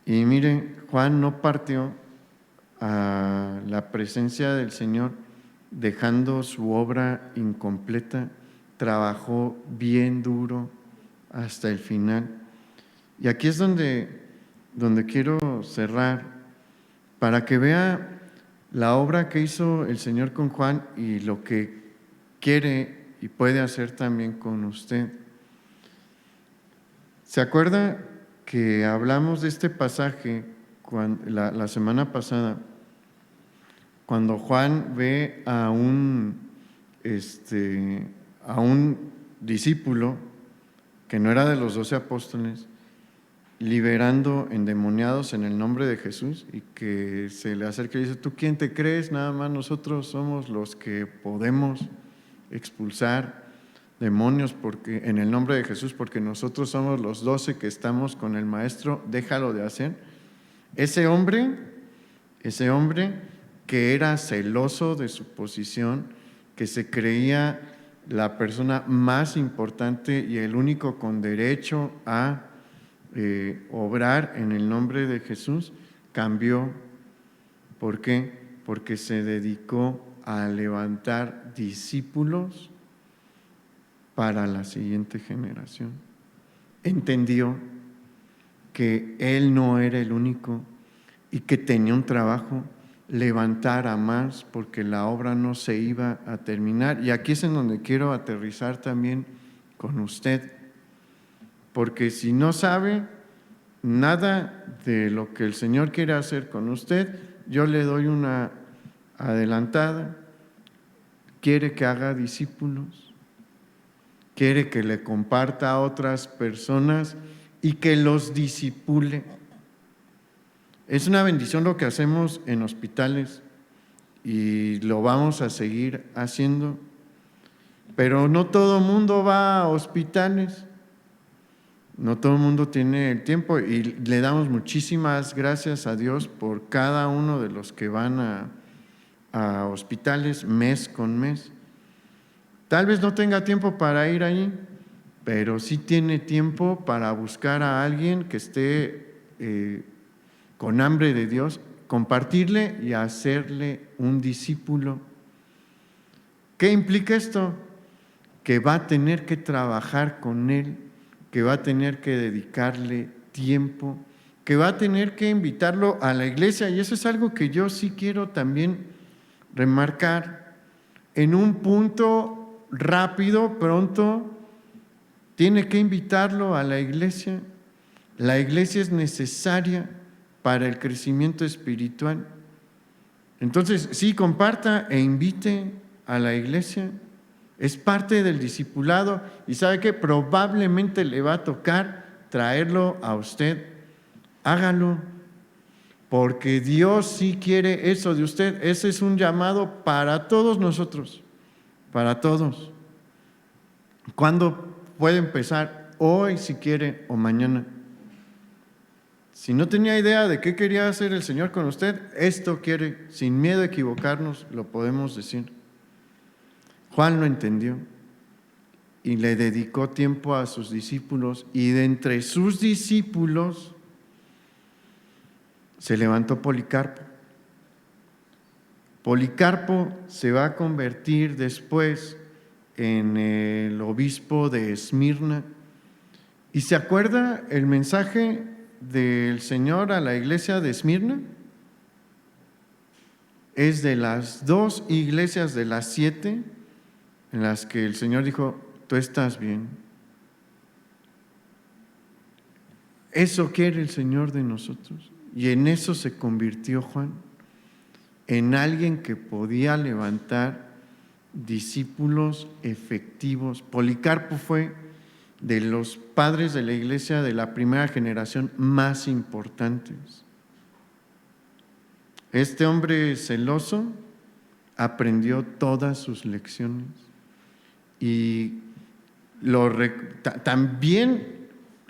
Y mire, Juan no partió a la presencia del Señor dejando su obra incompleta, trabajó bien duro hasta el final. Y aquí es donde quiero cerrar, para que vea la obra que hizo el Señor con Juan y lo que quiere y puede hacer también con usted. ¿Se acuerda que hablamos de este pasaje la semana pasada? Cuando Juan ve a un discípulo que no era de los 12 apóstoles, liberando endemoniados en el nombre de Jesús, y que se le acerca y dice: ¿tú quién te crees? Nada más nosotros somos los que podemos expulsar demonios porque en el nombre de Jesús, porque nosotros somos los 12 que estamos con el Maestro, déjalo de hacer. Ese hombre que era celoso de su posición, que se creía la persona más importante y el único con derecho a obrar en el nombre de Jesús, cambió. ¿Por qué? Porque se dedicó a levantar discípulos para la siguiente generación. Entendió que él no era el único y que tenía un trabajo, levantar a más, porque la obra no se iba a terminar. Y aquí es en donde quiero aterrizar también con usted, porque si no sabe nada de lo que el Señor quiere hacer con usted, yo le doy una adelantada. Quiere que haga discípulos, quiere que le comparta a otras personas y que los discipule. Es una bendición lo que hacemos en hospitales y lo vamos a seguir haciendo, pero no todo el mundo va a hospitales, no todo el mundo tiene el tiempo, y le damos muchísimas gracias a Dios por cada uno de los que van a hospitales mes con mes. Tal vez no tenga tiempo para ir allí, pero sí tiene tiempo para buscar a alguien que esté con hambre de Dios, compartirle y hacerle un discípulo. ¿Qué implica esto? Que va a tener que trabajar con él, que va a tener que dedicarle tiempo, que va a tener que invitarlo a la iglesia. Y eso es algo que yo sí quiero también remarcar. En un punto rápido, pronto, tiene que invitarlo a la iglesia. La iglesia es necesaria para el crecimiento espiritual. Entonces, sí, comparta e invite a la iglesia. Es parte del discipulado, y sabe que probablemente le va a tocar traerlo a usted. Hágalo, porque Dios sí quiere eso de usted. Ese es un llamado para todos nosotros, para todos. ¿Cuándo puede empezar hoy si quiere o mañana. Si no tenía idea de qué quería hacer el Señor con usted, esto quiere, sin miedo a equivocarnos, lo podemos decir. Juan lo entendió y le dedicó tiempo a sus discípulos, y de entre sus discípulos se levantó Policarpo. Policarpo se va a convertir después en el obispo de Esmirna. ¿Y se acuerda el mensaje del Señor a la iglesia de Esmirna? Es de las 2 iglesias de las 7 en las que el Señor dijo: tú estás bien. Eso quiere el Señor de nosotros. Y en eso se convirtió Juan, en alguien que podía levantar discípulos efectivos. Policarpo fue de los padres de la iglesia de la primera generación más importantes. Este hombre celoso aprendió todas sus lecciones y también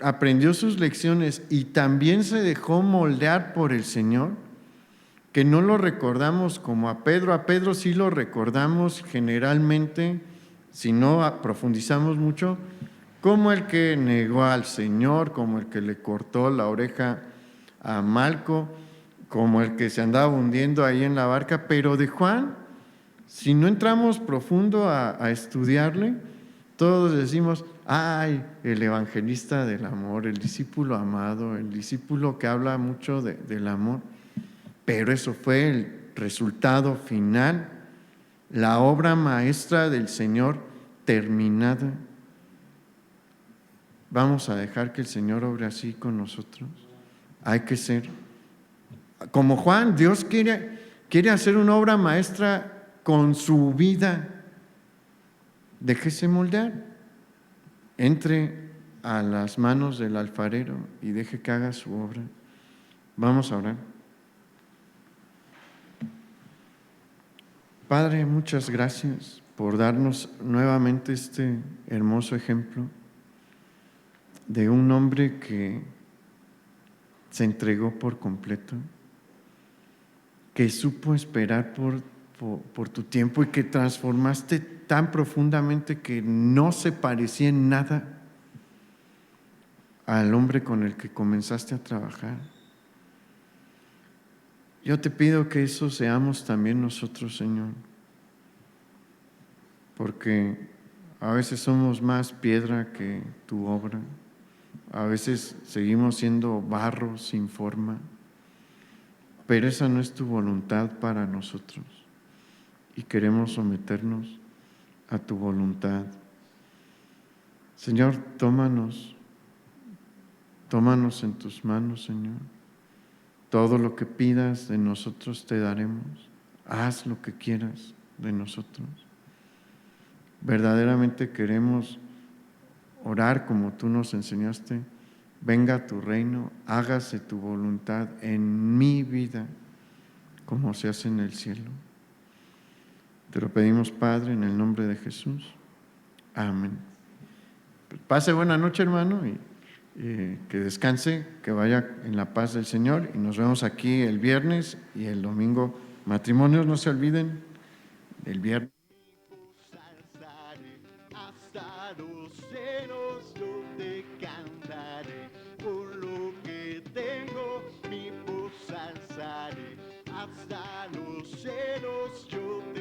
aprendió sus lecciones y también se dejó moldear por el Señor, que no lo recordamos como a Pedro sí lo recordamos generalmente, si no profundizamos mucho, como el que negó al Señor, como el que le cortó la oreja a Malco, como el que se andaba hundiendo ahí en la barca. Pero de Juan, si no entramos profundo a estudiarle, todos decimos: ay, el evangelista del amor, el discípulo amado, el discípulo que habla mucho del amor. Pero eso fue el resultado final, la obra maestra del Señor terminada. ¿Vamos a dejar que el Señor obre así con nosotros? Hay que ser como Juan. Dios quiere hacer una obra maestra con su vida. Déjese moldear. Entre a las manos del alfarero y deje que haga su obra. Vamos a orar. Padre, muchas gracias por darnos nuevamente este hermoso ejemplo de un hombre que se entregó por completo, que supo esperar por tu tiempo y que transformaste tan profundamente que no se parecía en nada al hombre con el que comenzaste a trabajar. Yo te pido que eso seamos también nosotros, Señor, porque a veces somos más piedra que tu obra, a veces seguimos siendo barro sin forma, pero esa no es tu voluntad para nosotros y queremos someternos a tu voluntad. Señor, tómanos en tus manos, Señor. Todo lo que pidas de nosotros te daremos. Haz lo que quieras de nosotros. Verdaderamente queremos orar como tú nos enseñaste. Venga tu reino, hágase tu voluntad en mi vida, como se hace en el cielo. Te lo pedimos, Padre, en el nombre de Jesús. Amén. Pase buena noche, hermano, y que descanse, que vaya en la paz del Señor, y nos vemos aquí el viernes y el domingo. Matrimonios, no se olviden, el viernes. Hasta los cielos yo te cantaré, por lo que tengo mi voz alzaré. Hasta los cielos yo te